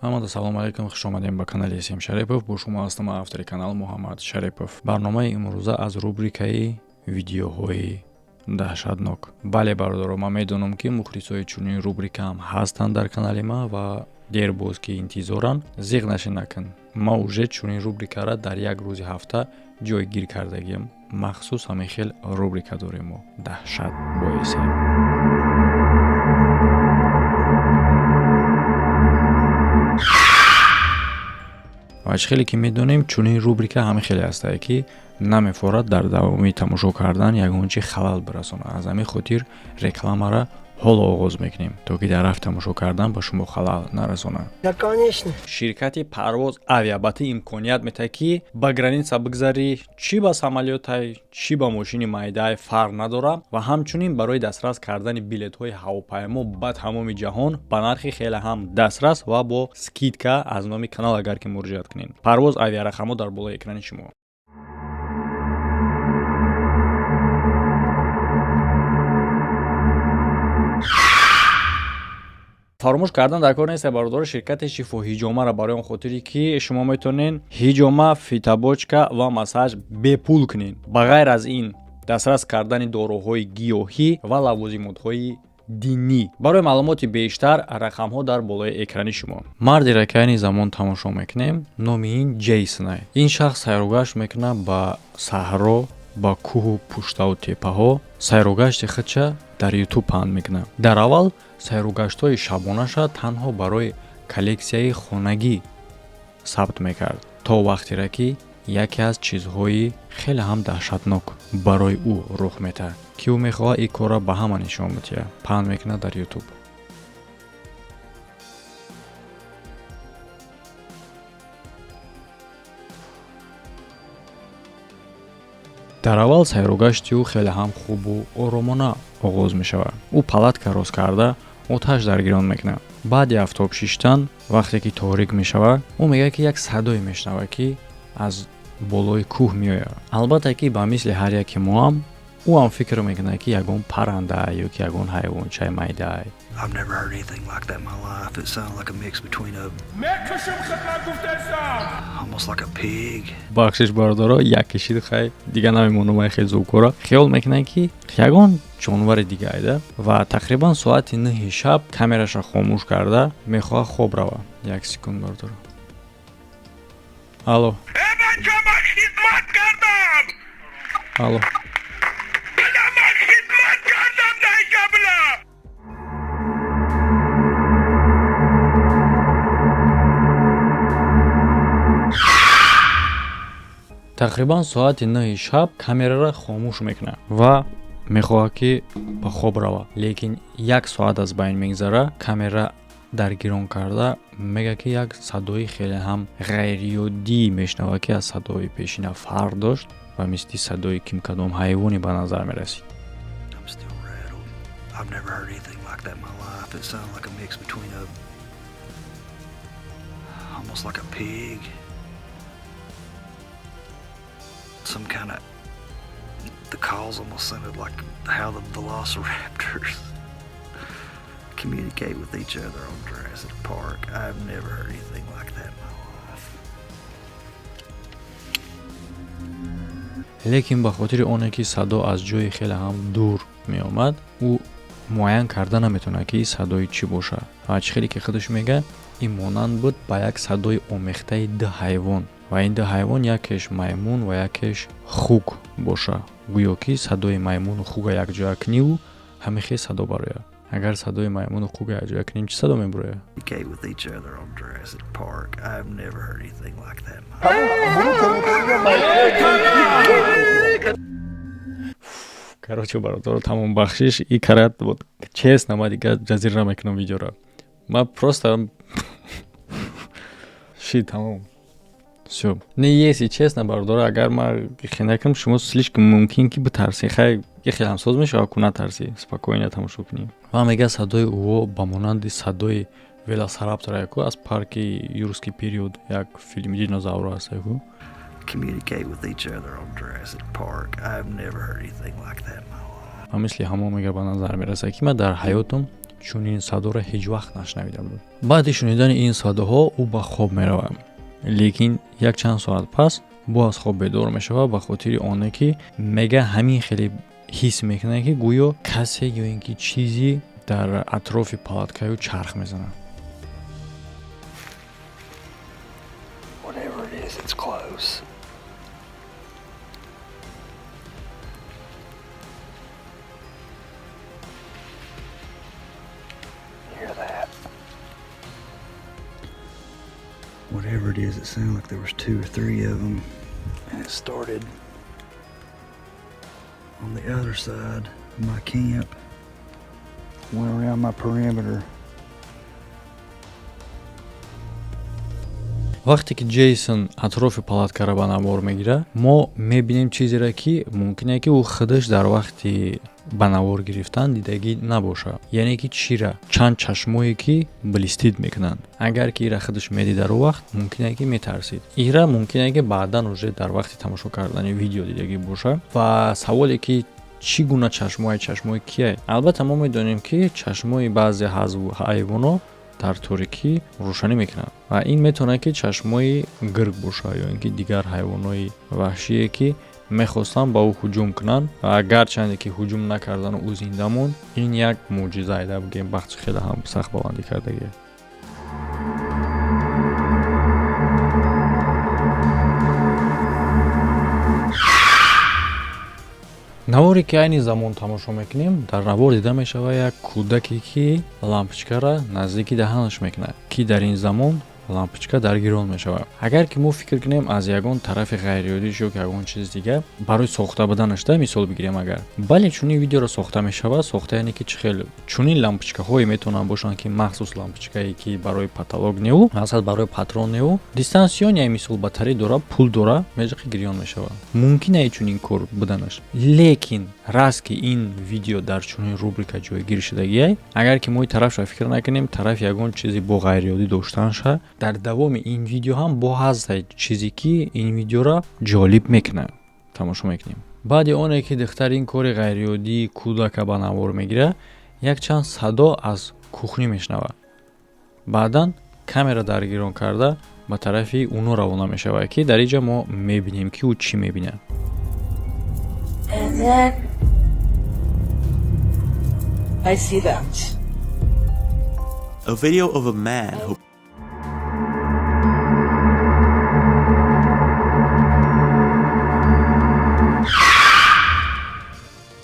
ҳамада салом алейкум, хуш омадем ба канали Есим Шарипов. Бо шумо ҳастам, автори канал Муҳаммад Шарипов. барномаи имрӯза аз рубрикаи видеоҳои даҳшатнок. бале бародаро, ман медонам ки мухлисои чунин рубрикаам ҳастанд дар канали ман ва дер боз ки интизоран. зиқ нашин накун, ман уже чунин рубрикаро дар як рӯзи ҳафта ҷойгир кардагиам. махсус ҳамин хел рубрика дорем мо даҳшат боисе. ва хеле ки медонем чунин рубрика ҳамин хеле ҳастае ки намефорад дар давоми тамошо кардан ягон чи халал бирасонад. аз ҳамин хотир рекламаро ҳоло оғоз мекунем, то ки дар рафт тамошо кардан ба шумо халал нарасонад. ширкати парвоз авиабати имконият метаҳад ки ба граница бигзарӣ, чӣ ба самолётай, чӣ ба мошини майдаи фарқ надорад ва ҳамчунин барои дастрас кардани билетҳои ҳавопаймо ба тамоми ҷаҳон ба нархи хеле ҳам дастрас ва бо скидка аз номи канал агар ки муроҷиат кунед. парвоз авиарақамҳо дар болои экрани шумо. фаромӯш кардан дар кор нест бародаро, ширкати шифо ҳиҷомаро барои он хотире ки шумо метавонед ҳиҷома, фитобочка ва массаж бепул кунед. ба ғайр аз ин дастрас кардани дороҳои гиёҳӣ ва лавозимотҳои динӣ. барои маълумоти бештар рақамҳо дар болои экрани шумо. марди ракаини замон тамошо мекунем. номи ин Джейсон. ин шахс сайрогашт мекунад ба саҳро, ба кӯҳу пуштаву теппаҳо. сайрогашти худша дар ютуб паҳн мекунад. дар аввал сайругаштҳои шабонаша танҳо барои коллексияи хонагӣ сабт мекард, то вақтире ки яке аз чизҳои хеле ҳам даҳшатнок барои ӯ рух метаҳад, ки ӯ мехоҳад ин корро ба ҳама нишон медиҳад. паҳн мекунад дар ютуб. дар аввал сайругашти ӯ хеле ҳам хубу оромона оғоз мешавад. ӯ палатка рост карда оташ дар гирён мекунад. баъди афтоб шиштан, вақте ки торик мешавад, ӯ мегӯяд ки як садое мешнавад ки аз болои кӯҳ меояд. албатта ки ба мисли ҳар яки мо ҳам ӯ ҳам фикр мекунад ки ягон парранда ё ки ягон ҳайвончаи майдаи. I've never heard anything like that in my life. It sounded like a mix between almost like a pig. бахшиш бародаро, як кишид хай дига намемонам ай хел зӯбкора. хиёл мекунад ки ягон ҷонвари дига айда ва тақрибан соати 9 шаб камераша хомӯш карда мехоҳад хоб рава. як секунд бародаро. алло. алло. тақрибан соати 9 шаб камераро хомӯш мекунад ва мехоҳад ки ба хоб рава. лекин як соат аз байн мегзара, камера дар гирон карда мегӯяд ки як садои хеле ҳам ғайриёдӣ мешнавад ки аз садои пешина фарқ дошт ва мисли садои кимкадом ҳайвоне ба назар мерасид. I've never heard anything like that in my life. It sounded like a mix between almost like a pig. Some kind of, the calls almost sounded like how the velociraptors communicate with each other on Jurassic Park. I've never heard anything like that in my life. лекин ба хотири оне ки садо аз ҷои хеле ҳам дур меомад, ӯ муайян карда наметавонад ки садои чӣ бошад. ва хеле ки худаш мегӯяд, ин монанд буд ба як садои омехтаи ду ҳайвон ва ин ду ҳайвон якеш маймун ва якеш хук боша. гӯё ки садои маймуну хуга якҷоя куниву ҳамихел садо барояд. агар садои маймуну хуга якҷоя кунем чӣ садо мебарояд? короче бародаро, тамом бахшиш и карат вот честно, ма дига ҷазира мекунам видеоро. ма просто ши тамом. Всё. Не, если честно, бародаро, агар ма хинакам шумо слишком мумкин ки битарсӣ. хай ки хеле ҳам соз мешавад ку натарсӣ. спокойно тамошо кунӣ. ва мегӯяд садои ӯҳо ба монанди садои велосираптора ку аз парки юрский период, як филми динозавро ҳаст ку. Communicate with each other on Jurassic Park. I've never heard anything like that in my life. ва мисли ҳамон мега ба назар мерасад ки ман дар ҳаётам чунин садоро ҳеҷ вақт нашнавида буд. баъди шунидани ин садоҳо ӯ ба хоб меравад, лекин як чанд соат пас бо аз хоб бедор мешавад ба хотири оне ки мега ҳамин хеле ҳис мекунад ки гӯё касе ё ин ки чизе дар атрофи палаткаю чарх мезанад. Whatever it is, it's close. Hear that? Whatever it is, it sounded like there was 2 or 3 of them, and it started on the other side of my camp, went around my perimeter. вақте ки Джейсон атрофи палаткара ба навор мегирад, мо мебинем чизеро ки мумкин ки ӯ худаш дар вақти ба навор гирифтан дидагӣ набошад. Яъне ки чира чанд чашмое ки балистит мекунанд. Агар ки ира худаш медидар ӯ вақт мумкин ки метарсид. Ира мумкин ки баъдан уже дар вақти тамошо кардани видео дидагӣ бошад ва саволе ки чӣ гуна чашмои кияй? Албатта мо медонем ки чашмои баъзе ҳайвонот дар торикӣ рӯшанӣ мекунад ва ин метавонад ки чашмои гирг бошад ё ин ки дигар ҳайвонои ваҳшие ки мехостанд ба ӯ ҳуҷум кунанд ва гарчанде ки ҳуҷум накардану ӯ зинда монд, ин як мӯъҷизае, дар бигем бахши хеле ҳам сахт баландӣ кардагие. наворе ки айни замон тамошо мекунем, дар навор дида мешавад як кӯдаке ки лампочкаро наздики даҳанаш мекунад, ки дар ин замон лампочка даргирон мешавад. Агар ки мо фикр кунем аз ягон тарафи ғайриоддӣ ё ягон чиз дигар барои сохта буданашда мисол бигирем, агар бале чунин видеоро сохта мешавад, сохта яъне ки чӣ хел чунин лампочкаҳое метавонанд бошанд ки махсус лампочкае ки барои патолог неӯ, мақсад барои патрон неӯ, дистансион я мисол батарей дора, пул дора, меҷақи гирён мешавад. Мумкин чунин кор буданаш. Лекин раз ки ин видео дар чунин рубрика ҷойгир шудагие, агар ки мои тарафша фикр накунем, тараф ягон чизи бо ғайриоддӣ доштанша, дар давоми ин видео ҳам бо ҳаззай чизе ки ин видеоро ҷолиб мекунад тамошо мекунем. баъди оне ки духтар ин кори ғайриоддии кӯдака ба навор мегирад, як чанд садо аз кухнӣ мешнавад. баъдан камера даргирон карда ба тарафи уно равона мешавад ки дар инҷа мо мебинем ки ӯ чӣ мебинад. And then I see that. A video of a man who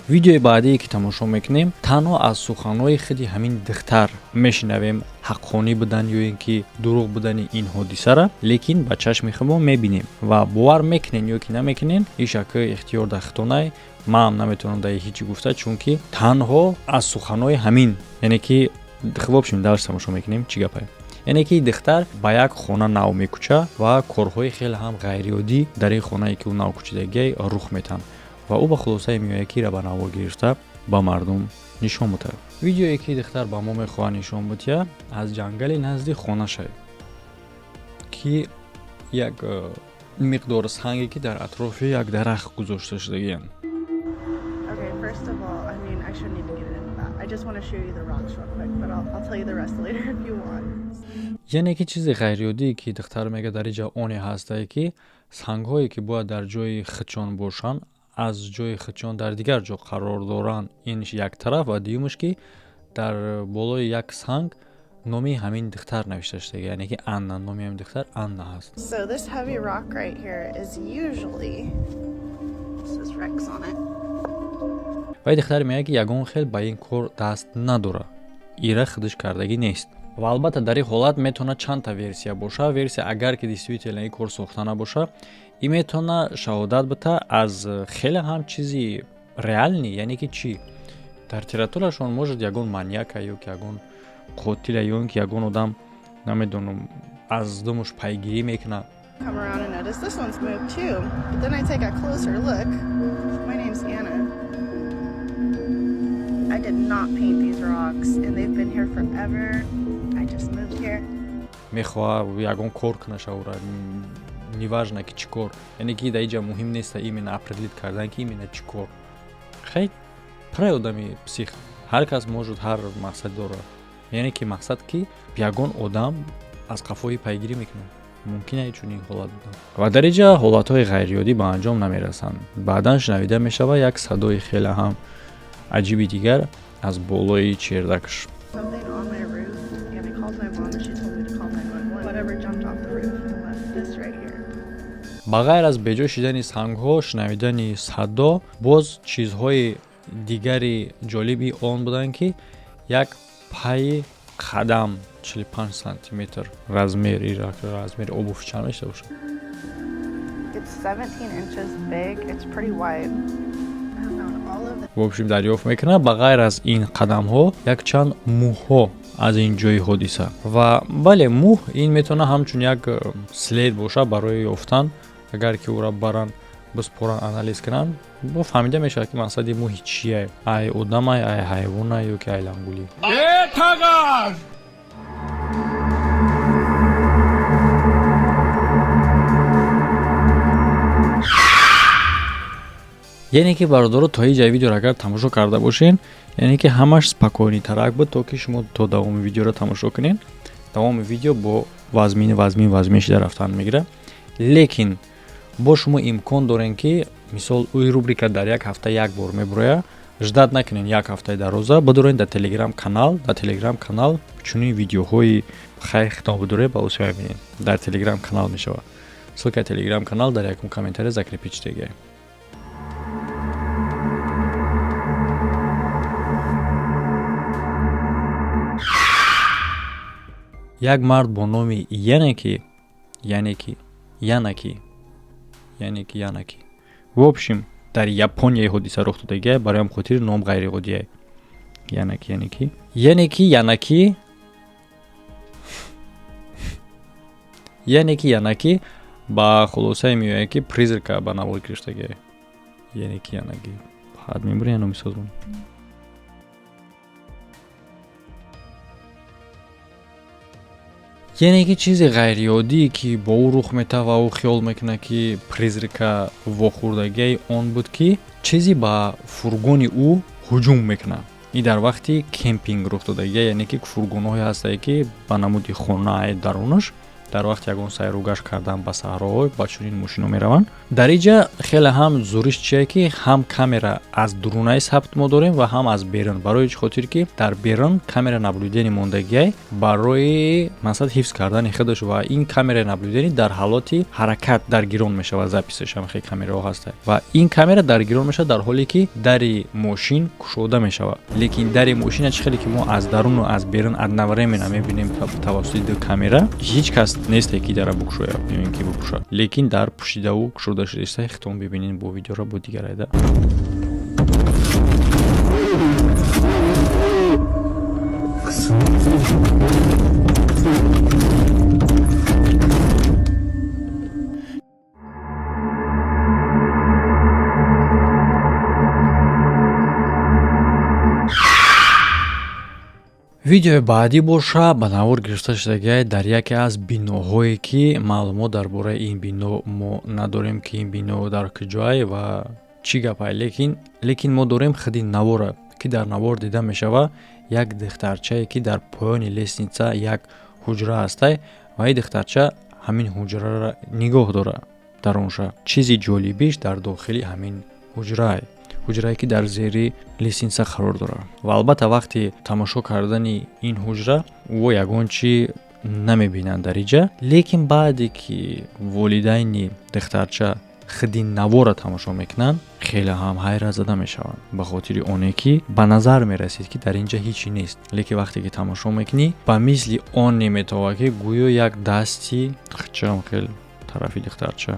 видеои баъдие ки тамошо мекунем, танҳо аз суханҳои худи ҳамин духтар мешунавем ҳаққонӣ будан ё ин ки дурӯғ будани ин ҳодисара, лекин ба чашми худ мебинем ва бовар мекунен ё ки намекунен, ин шаки ихтиёр дар хитонай. ман наметавонам дар ҳичи гуфта, чунки танҳо аз суханҳои ҳамин, яъне ки хуб дарс тамошо мекунем чӣ гапае. яъне ки духтар ба як хона нав мекучад ва корҳои хеле ҳам ғайриоддӣ дар ин хонае ки ӯ нав кучидагие рух метаҳанд ва ӯ ба хулосае меояд ки ира ба навор гирифта ба мардум нишон будад. видеое ки духтар ба мо мехоҳад нишон будия аз ҷангали назди хонашай, ки як миқдор санге ки дар атрофи як дарахт гузошта шудагиянд. Okay, first of all, I mean, I shouldn't even get into that. I just want to show you the rocks real quick, but I'll tell you the rest later if you want. яъне ки чизи ғайриоддие ки духтар мега дар инҷа оне ҳастае ки сангҳое ки бояд дар ҷои хичон бошанд, аз ҷои хичон дар дигар ҷо қарор доранд, инш як тараф ва дуюмаш ки дар болои як санг номи ҳамин духтар навишта шудаги, яъне ки Анна, номи ҳамин духтар Анна ҳаст. So this heavy rock right here is usually, this is Rex on it. вай духтар меяд ки ягон хел ба ин кор даст надорад, ира худаш кардагӣ нест. ва албатта дар ин ҳолат метавонад чандта версия боша. версия агар ки действительно ин кор сохта набоша, ин метавонад шаҳодат бита аз хеле ҳам чизи реални, яъне ки чӣ дар тиратурашон может ягон маньяка ё ки ягон қотила ё ин ки ягон одам намедонам аз думуш пайгирӣ мекунад. Come around and notice this one's moved too. But then I take a closer look. My name's Anna. I did not paint these rocks and they've been here forever. I just moved here. мехоҳад ягон кор кунаша ура неважно ки чӣ кор, яъне ки дар инҷа муҳим неста именно определит кардан ки именно чӣ кор. хай прай одами псих ҳар кас можуд ҳар мақсад дора. яъне ки мақсад ки ягон одам аз қафои пайгирӣ мекунад. мумкин аст чунин ҳолат буданд ва дар инҷа ҳолатҳои ғайриёдӣ ба анҷом намерасанд. баъдан шунавида мешавад як садои хеле ҳам аҷиби дигар аз болои чердакш. Something on my roof, and I called my mom and she told me to call 911. Whatever jumped off the roof and left this right here. ба ғайр аз беҷо шидани сангҳо, шунавидани садо, боз чизҳои дигари ҷолиби он буданд ки як пайи қадам 45 сантиметр размери обув чанд мешавад бошад. It's 17 inches big. It's pretty wide. I found all of the в общем дарёфт мекунад ба ғайр аз ин қадамҳо якчанд мӯҳҳо аз ин ҷои ҳодиса ва бале мӯҳ ин метавонад ҳамчун як след бошад барои ёфтан. агар ки ӯро баранд биспоранд анализ кунанд фаҳмида мешавад ки мақсади мӯҳи чие, ай одамай, ай ҳайвонай ё ки ай лангулӣ. яъне ки бародаро то иҷаи видеоро агар тамошо карда бошен, яъне ки ҳамаш спокойнитарак буд то ки шумо то давоми видеоро тамошо кунед. давоми видео бо вазмин шида рафтан мегирад. лекин бо шумо имкон дорем ки мисол ӯи рубрика дар як ҳафта як бор мебурояд. ждат накунед як ҳафтаи дароза бидоред дар телеграм канал чунин видеоҳои хайр хитоб бидоред ба усвай бинед. дар телеграм канал мешавад. ссилкаи телеграм канал дар якум комментария закрепичтеги. як мард бо номи Янаки в общем дар Япония ҳодиса рух додагия барои хотири ном ғайриоддия. Янаки ба хулосае меояд ки призрака ба навор гирифтагия. Янаки ҳад мебурем номи созмон. яъне ки чизи ғайриоддие ки бо ӯ рух метавад ва ӯ хиёл мекунад ки призрака вохӯрдагии он буд ки чизи ба фургони ӯ ҳуҷум мекунад. ин дар вақти кемпинг рух додагия, яъне ки фургонҳое ҳастае ки ба намуди хонаи дарунаш дар вақти ягон сайругашт кардан ба саҳроҳо ба чунин мошино мераванд. дар инҷа хеле ҳам зуриш чие ки ҳам камера аз дурунаи сабт мо дорем ва ҳам аз берун. барои чӣ хотир ки дар берун камера наблюдени мондагия барои мақсад ҳифз кардани худаш ва ин камераи наблюдени дар ҳалоти ҳаракат даргирон мешавад. записаш ҳам хеле камераҳо ҳастанд ва ин камера даргирон мешавад дар ҳоле ки дари мошин кушода мешавад. лекин дари мошина чӣ хеле ки мо аз даруну аз берун одновременно мебинем тавассути ду камера, ҳеҷ кас несте ки дара букшоя бибин ки букша, лекин дар пушидаву кушода шудааста хитом бибинин бо видеоро бо дигарайда. видеои баъдӣ боша ба навор гирифта шудагия дар яке аз биноҳое ки маълумот дар бораи ин бино мо надорем ки ин бино дар куҷоае ва чӣ гапае, лекин мо дорем худи навора ки дар навор дида мешавад як духтарчае ки дар поёни лестница як ҳуҷра ҳастае ва ин духтарча ҳамин ҳуҷраро нигоҳ дорад. дар онша чизи ҷолибиш дар дохили ҳамин ҳуҷрае ки дар зери лестница қарор дорад. ва албатта вақти тамошо кардани ин ҳуҷра ӯ ягон чӣ намебинанд дар инҷа, лекин баъде ки волидайни духтарча худи навора тамошо мекунанд хеле ҳам ҳайрат зада мешаванд, ба хотири оне ки ба назар мерасид ки дар инҷа ҳечи нест, лекин вақте ки тамошо мекунӣ ба мисли он неметавад ки гӯё як дасти хчам хел тарафи духтарча.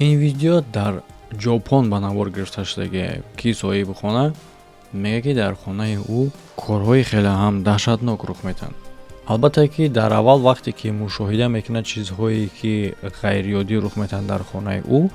این ویدیو در ژاپن به نوار گرفته شده که صاحب خانه میگه که در خانه او کارهای خیلی هم دهشتناک رخ میدن. البته که در اول وقتی که مشاهده میکنه چیزهایی که غیر یادی رخ میدن در خانه او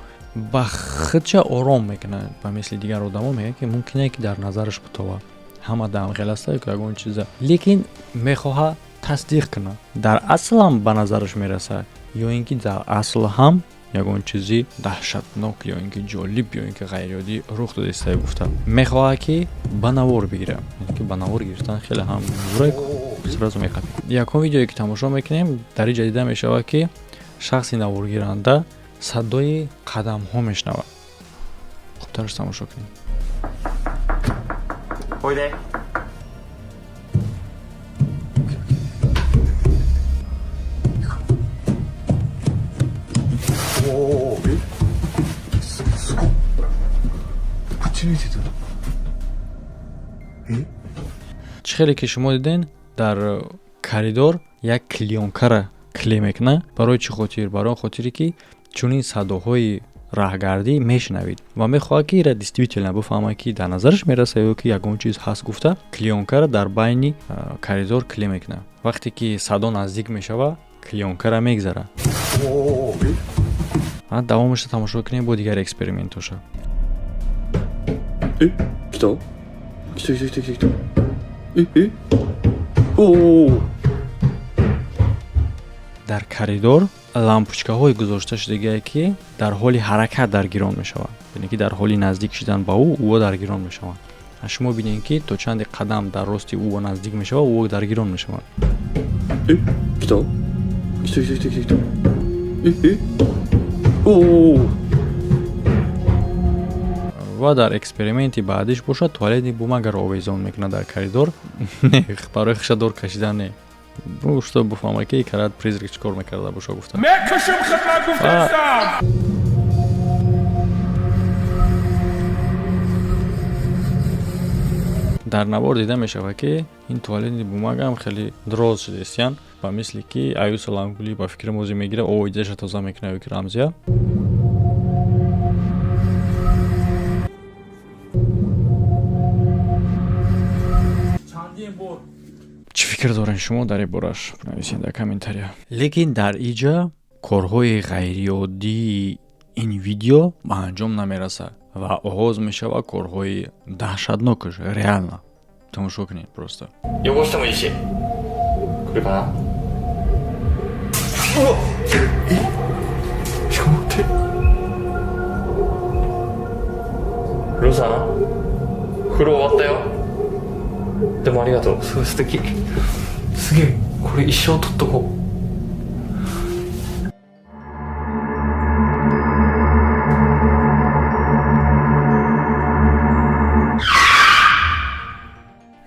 با خودش آرام میکنه و مثل دیگر آدما میگه که ممکنه که در نظرش بتوه همه دم غلسته که اون چیزا، لیکن میخواه تصدیق کنه در اصل هم به نظرش میرسه یا اینکه در اصل هم یگون چیزی دهشتناک یا اینکه جالب یا اینکه غیر عادی رخ داده است. گفته میخواد که بنوار بگیره، یعنی که بنوار گرفتن خیلی هم زوره سرازو میخواد. یکم ویدیویی که تماشا میکنیم در این جدیده میشه که شخصی نوار گیرنده صدای قدم ها میشنوه. خب ترش تماشا کنیم. Oide. خیلی که شما دیدین در کریدور یک کلیونکر کلی میکنه. برای چی خاطر؟ برای خاطری که چون این صداهای راهگردی میشنوید و میخواد که را دیستریبیوتر بفهمه که در نظرش میرسه یا که یگون چیز هست. گفته کلیونکر در بین کریدور کلی میکنه. وقتی که صدا نزدیک میشوه کلیونکر میگذره. دوامش تماشا کنیم با دیگر اکسپریمنتاشه.来たدر کریدور لامپوچکه های گذاشته شده که در حال حرکت درگیران می شوند، یعنی که در حال نزدیک شدن با او درگیران می شوند. شما ببینید که تا چند قدم در راست او نزدیک می شود او درگیران می شوند. و در اکسپریمنتی بعدش باشه توالت بومگر آویزان میکنه در کریدور. نه برای خش دور کشیدن نه. بوشته بفهمه که کرد پریزریک چکار میکرده باشه. گفتم میکشم خدمت گفتم. در نوار دیده میشه که این توالت بومگر هم خیلی دراز شده استیان و مثل که ایوس لانگولی با فکر موزی میگیره اویدش تازه میکنه که رمزیه. چی فکر دارین شما در این بارش؟ بنویسین در کامنتاریا. لیکن در اینجا کارهای غیر عادی این ویدیو به انجام نمیرسه و آغاز میشه و کارهای دهشتناکش ریال نه. تماشا کنید پروسته. 汚してもいいし。来るかな。ちょっと待って。ロさん、風呂終わったよ。でもありがとう。すごい素敵。すげえ。これ一生取っとこう。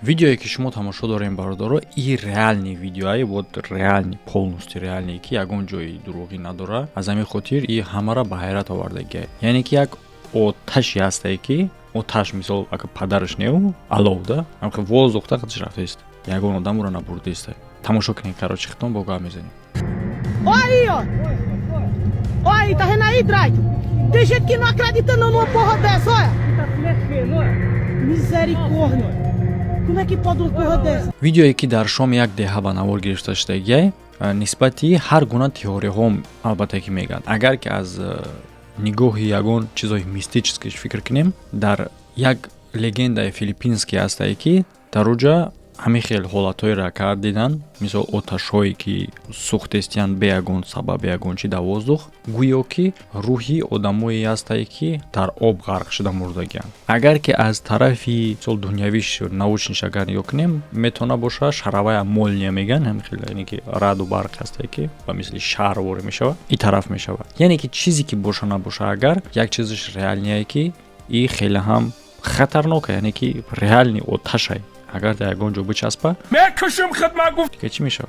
Видео, که شما تماشا دارین برادرها، این реальный видео بود، реальный, полностью реальный که یگان جای دروغی نداره. از همین خاطر این همه را به حیرت آوردگی. یعنی که یک آتشی هسته که آتش مثال اگه پدرش نیو алоуда هم که воздухта خودش رفته است. یگان آدم رو نبرده است. تماشا کنین کارو چختون با گام میزنیم. Aí, ó. Ó aí, tá vendo aí, Drake? Tem gente que não acredita não numa porra dessa, olha. Misericórdia. Como é que pode uma porra dessa? ویدیویی که در شام یک دهه به نوار گرفته شده نسبتی هر گونه تئوری ها البته که میگن. اگر که از نگاه یگان چیزای میستیکش فکر کنیم، در یک لگنده فیلیپینسکی هسته که در اونجا همه خیلی حالتهای را کرد دیدن، مثل آتش‌هایی که سوخته استیان به یگان سبب یگان چی در воздух، گویا که روحی آدمایی هسته که در آب غرق شده مردگیان. اگر که از طرفی مثل دنیویش ناوچنش اگر نگاه کنیم، میتونه باشه شراره مولنیا میگن، هم خیلی یعنی که رعد و برق هسته که و مثل شهر وارد میشه این طرف میشه. یعنی که چیزی که باشه نباشه، اگر یک چیزش ریال نیه که این خیلی هم خطرناکه، یعنی که ریال نی آتشه. اگر در یگان جو بچسبه میکشم خدمت گفت که چی میشه؟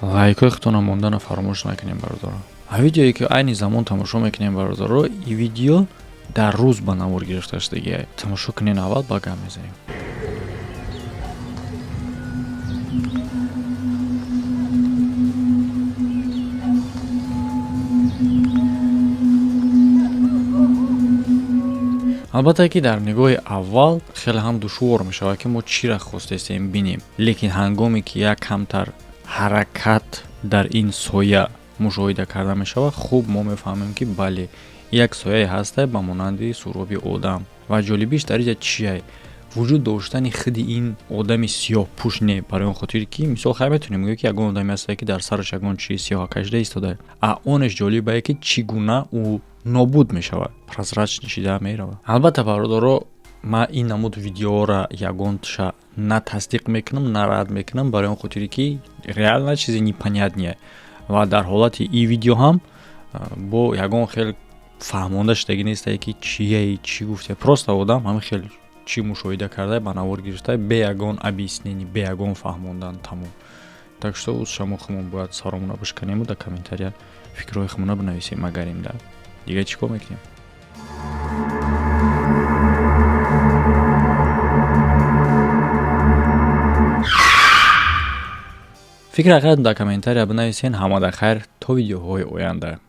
لایک خودتون موندن فراموش نکنیم برادرها. ویدیویی که عین زمان تماشا میکنیم برادرها، این ویدیو در روز به نوار گرفته شده. تماشا کنین اول با گام میزنیم. албатта ки дар нигоҳи аввал хеле ҳам душвор мешавад ки мо чиро хостестем бинем, лекин ҳангоме ки як камтар ҳаракат дар ин соя мушоҳида карда мешавад, хуб мо мефаҳмем ки бале як сояе ҳастае ба монанди суроби одам. ва ҷолибиш дар инҷа чие? вуҷуд доштани худи ин одами сиёҳпӯш не, барои он хотире ки мисол хай метонем гӯем ки ягон одаме ҳастае ки дар сараш ягон чизи сиёҳа кашида истодае, онеш ҷолибае ки чӣ гуна ӯ нобуд мешавад, прозрачно шида меравад. албатта бародаро, ман ин намуд видеоро ягонша на тасдиқ мекунам, на рад мекунам, барои он хотире ки реально чизи непонятнее. ва дар ҳолати ин видео ҳам бо ягон хел фаҳмонда шудагӣ нестае ки чие, чӣ гуфте. Просто одам ҳамин хел чӣ мушоҳида кардае ба навор гирифтае бе ягон объяснение, бе ягон фаҳмондан тамом. Так что уз шамо хумон бояд саромона бишканему, дар комментария фикрҳои хумона бинависем, магарим да дига чӣ кор мекунем. фикр ақидатон дар комментария бинависен. Ҳамада хайр то видеоҳои оянда.